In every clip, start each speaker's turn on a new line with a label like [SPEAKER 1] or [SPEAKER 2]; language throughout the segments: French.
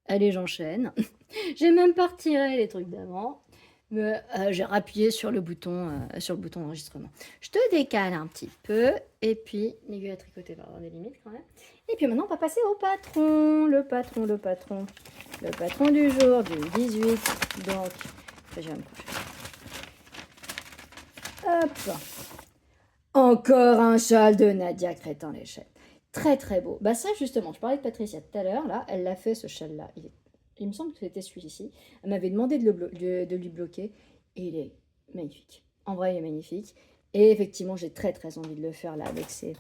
[SPEAKER 1] Allez, j'enchaîne. J'ai même pas retiré les trucs d'avant, mais j'ai rappuyé sur le bouton enregistrement. Je te décale un petit peu et puis l'aiguille à tricoter va avoir des limites quand même. Et puis maintenant, on va passer au patron. Le patron du jour du 18. Donc, je vais me coucher. Hop. Encore un châle de Nadia Crétin-Léchelle. Très très beau. Bah ça justement, je parlais de Patricia tout à l'heure, là, elle l'a fait ce châle-là. Il me semble que c'était celui-ci. Elle m'avait demandé de lui bloquer et il est magnifique. En vrai, il est magnifique. Et effectivement, j'ai très très envie de le faire là avec ce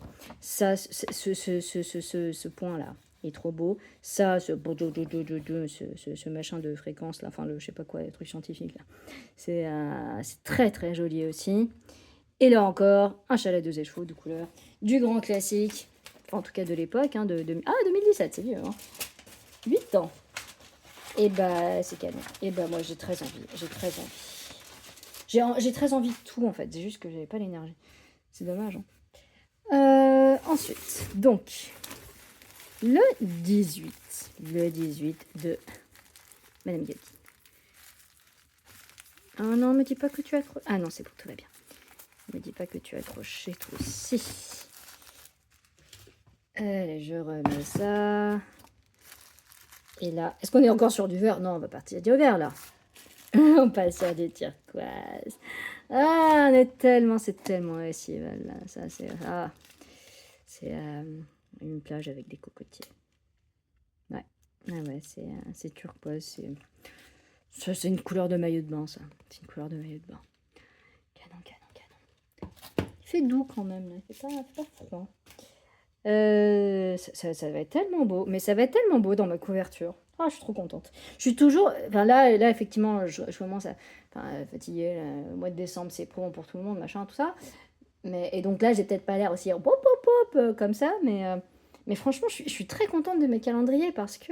[SPEAKER 1] point-là. Il est trop beau. Ça, ce machin de fréquence là, enfin je sais pas quoi, le truc scientifique là. C'est très très joli aussi. Et là encore, un chalet de échevaux de couleur, du grand classique, enfin, en tout cas de l'époque, hein, 2017, c'est vieux, hein. 8 ans. Et bah, c'est canon. Et bah, moi, j'ai très envie, j'ai très envie. J'ai très envie de tout, en fait, c'est juste que j'avais pas l'énergie. C'est dommage, hein. Ensuite, donc, le 18. Le 18 de Madame Gabi. Ah non, me dis pas que tu accroches. Ah non, c'est bon, tout va bien. Me dis pas que tu as accroché toi aussi. Allez, je remets ça. Et là, est-ce qu'on est encore sur du vert? Non, on va partir du vert là. On passe sur du turquoise. Ah, c'est tellement estival là. Ça, c'est une plage avec des cocotiers. Ouais, ouais, c'est turquoise. C'est une couleur de maillot de bain, ça. C'est une couleur de maillot de bain. Canon, canon, canon. Il fait doux quand même, là. Il fait pas froid. Ça va être tellement beau, mais ça va être tellement beau dans ma couverture. Ah, je suis trop contente. Je suis toujours, enfin là effectivement, je commence à, fatiguer. Le mois de décembre, c'est pro pour tout le monde, machin, tout ça. Et donc là, j'ai peut-être pas l'air aussi pop pop pop comme ça, mais franchement, je suis très contente de mes calendriers parce que,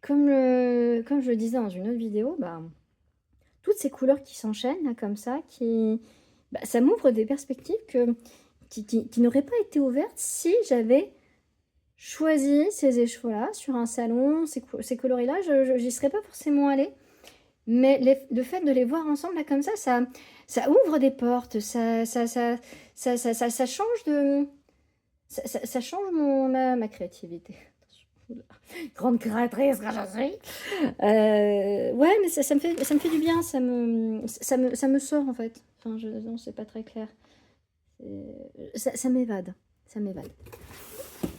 [SPEAKER 1] comme je le disais dans une autre vidéo, bah, toutes ces couleurs qui s'enchaînent là, comme ça, bah, ça m'ouvre des perspectives qui n'auraient pas été ouvertes si j'avais choisi ces écheveaux-là sur un salon, ces coloris-là, j'y serais pas forcément allée. Mais le fait de les voir ensemble là comme ça ouvre des portes, ça change ça change ma créativité. Oula. Grande créatrice que je suis. Ouais, mais ça me fait du bien, ça me sort en fait. Enfin, non, c'est pas très clair. Ça m'évade, ça m'évade.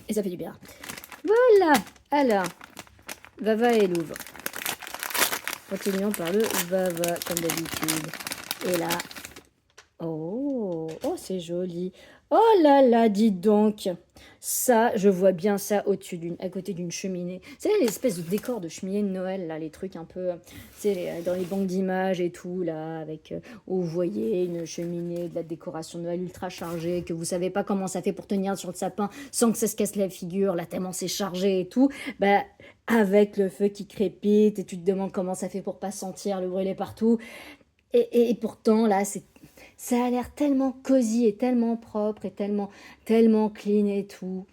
[SPEAKER 1] Et ça fait du bien. Voilà. Alors, Vava et Louvre. Continuons par le Vava, comme d'habitude. Et là, oh, c'est joli. Oh là là, dites donc. Ça, je vois bien ça à côté d'une cheminée. C'est l'espèce de décor de cheminée de Noël, là, les trucs un peu, dans les banques d'images et tout, là, avec, où vous voyez une cheminée, de la décoration de Noël ultra chargée, que vous savez pas comment ça fait pour tenir sur le sapin sans que ça se casse la figure, là, tellement c'est chargé et tout. Bah, avec le feu qui crépite, et tu te demandes comment ça fait pour pas sentir le brûler partout. Et pourtant, là, ça a l'air tellement cosy et tellement propre et tellement clean et tout.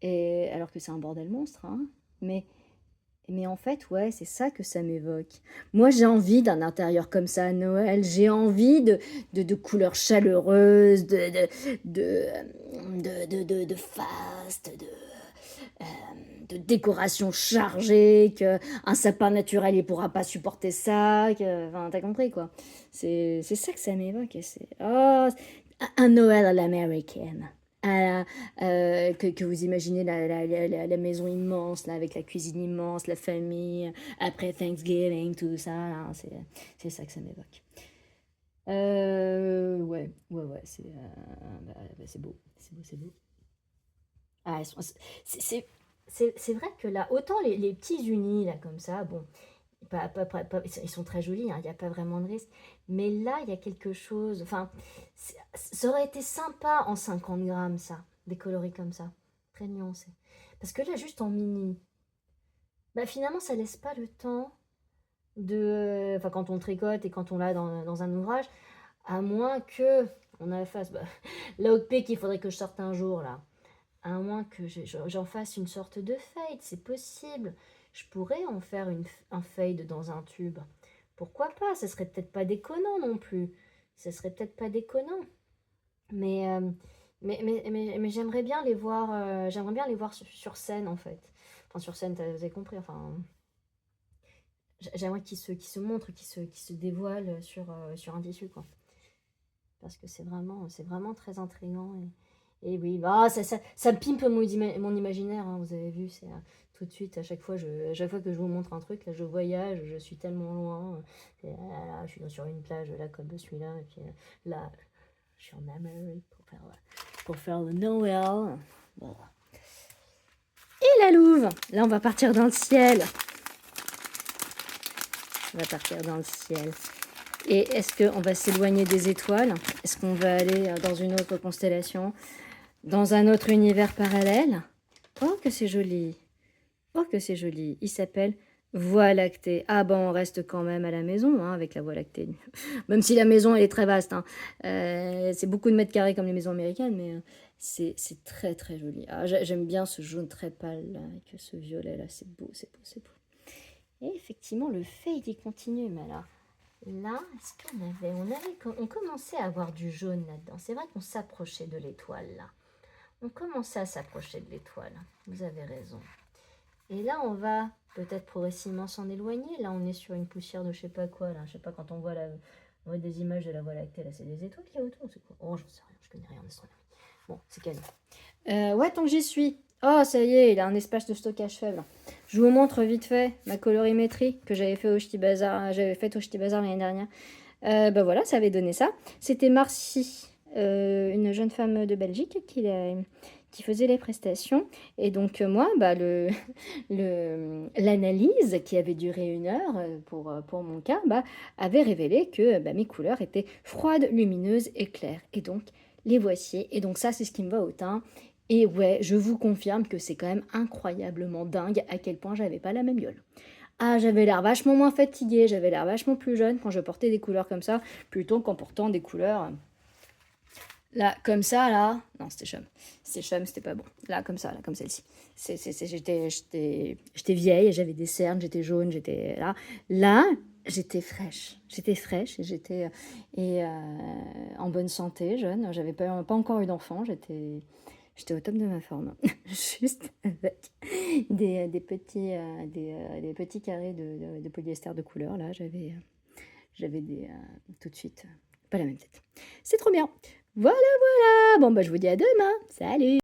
[SPEAKER 1] Et alors que c'est un bordel monstre, hein. Mais, mais en fait, ouais, c'est ça que ça m'évoque. Moi, j'ai envie d'un intérieur comme ça à Noël. J'ai envie de couleurs chaleureuses, de faste, euh, de décoration chargée, qu'un sapin naturel, il pourra pas supporter ça. Enfin, t'as compris, quoi. C'est ça que ça m'évoque. Oh, un Noël à l'américaine. Que vous imaginez la maison immense, là, avec la cuisine immense, la famille, après Thanksgiving, tout ça. Là, c'est ça que ça m'évoque. Ouais, c'est beau, c'est beau, c'est beau. Ah, c'est vrai que là, autant les petits unis, là, comme ça, bon, ils sont très jolis, hein, il n'y a pas vraiment de risque. Mais là, il y a quelque chose. Enfin, ça aurait été sympa en 50 grammes, ça, des coloris comme ça, très nuancés. Parce que là, juste en mini, bah finalement, ça laisse pas le temps enfin, quand on tricote et quand on l'a dans un ouvrage, à moins que on a fasse l'outpick qu'il faudrait que je sorte un jour, là. À moins que j'en fasse une sorte de fade, c'est possible. je pourrais en faire un fade dans un tube. Pourquoi pas? Ça serait peut-être pas déconnant non plus. Ça serait peut-être pas déconnant. Mais, mais j'aimerais bien les voir sur scène en fait. Enfin, sur scène, vous avez compris. Enfin, j'aimerais qu'ils se montrent, qu'ils se dévoilent sur un tissu, quoi. Parce que c'est vraiment très intriguant. Et oui, bah, ça pimpe mon imaginaire, hein, vous avez vu, c'est tout de suite, à chaque fois que je vous montre un truc, là, je voyage, je suis tellement loin. Et là, je suis sur une plage, là, comme je suis là, et puis là, je suis en Amérique pour faire le Noël. Voilà. Et la Louve, là, on va partir dans le ciel. On va partir dans le ciel. Et est-ce qu'on va s'éloigner des étoiles? Est-ce qu'on va aller dans une autre constellation? Dans un autre univers parallèle? Oh, que c'est joli! Oh, que c'est joli! Il s'appelle Voie lactée. Ah bon, on reste quand même à la maison, hein, avec la Voie lactée. Même si la maison, elle est très vaste. Hein. C'est beaucoup de mètres carrés comme les maisons américaines, mais c'est très très joli. Ah, j'aime bien ce jaune très pâle, là, avec ce violet, là. C'est beau, c'est beau, c'est beau. Et effectivement, le fade, il continue, mais alors... Là, est-ce on commençait à avoir du jaune là-dedans. C'est vrai qu'on s'approchait de l'étoile, là. On commençait à s'approcher de l'étoile. Vous avez raison. Et là, on va peut-être progressivement s'en éloigner. Là, on est sur une poussière de je sais pas quoi, là. Je sais pas, quand on voit des images de la Voie lactée, là, c'est des étoiles qu'il y a autour. C'est quoi? Oh, j'en sais rien, je connais rien en astronomie. Bon, c'est canon. Ouais, tant que j'y suis. Oh, ça y est, il a un espace de stockage faible. Je vous montre vite fait ma colorimétrie que j'avais fait au Ch'ti Bazar, l'année dernière. Bah voilà, ça avait donné ça. C'était Marcy, une jeune femme de Belgique qui faisait les prestations. Et donc moi, bah, l'analyse qui avait duré 1 heure pour mon cas, bah, avait révélé que bah, mes couleurs étaient froides, lumineuses et claires. Et donc, les voici. Et donc ça, c'est ce qui me va au teint. Et ouais, je vous confirme que c'est quand même incroyablement dingue à quel point j'avais pas la même gueule. Ah, j'avais l'air vachement moins fatiguée, j'avais l'air vachement plus jeune quand je portais des couleurs comme ça, plutôt qu'en portant des couleurs... Là, comme ça, là... Non, c'était chum. C'était chum, c'était pas bon. Là, comme ça, là, comme celle-ci. J'étais vieille, j'avais des cernes, j'étais jaune, j'étais là. Là, j'étais fraîche. J'étais fraîche et j'étais en bonne santé, jeune. J'avais pas encore eu d'enfant, j'étais au top de ma forme. Juste avec des petits carrés de polyester de couleur, là, j'avais tout de suite, pas la même tête. C'est trop bien. Voilà, voilà. Bon, bah, je vous dis à demain. Salut!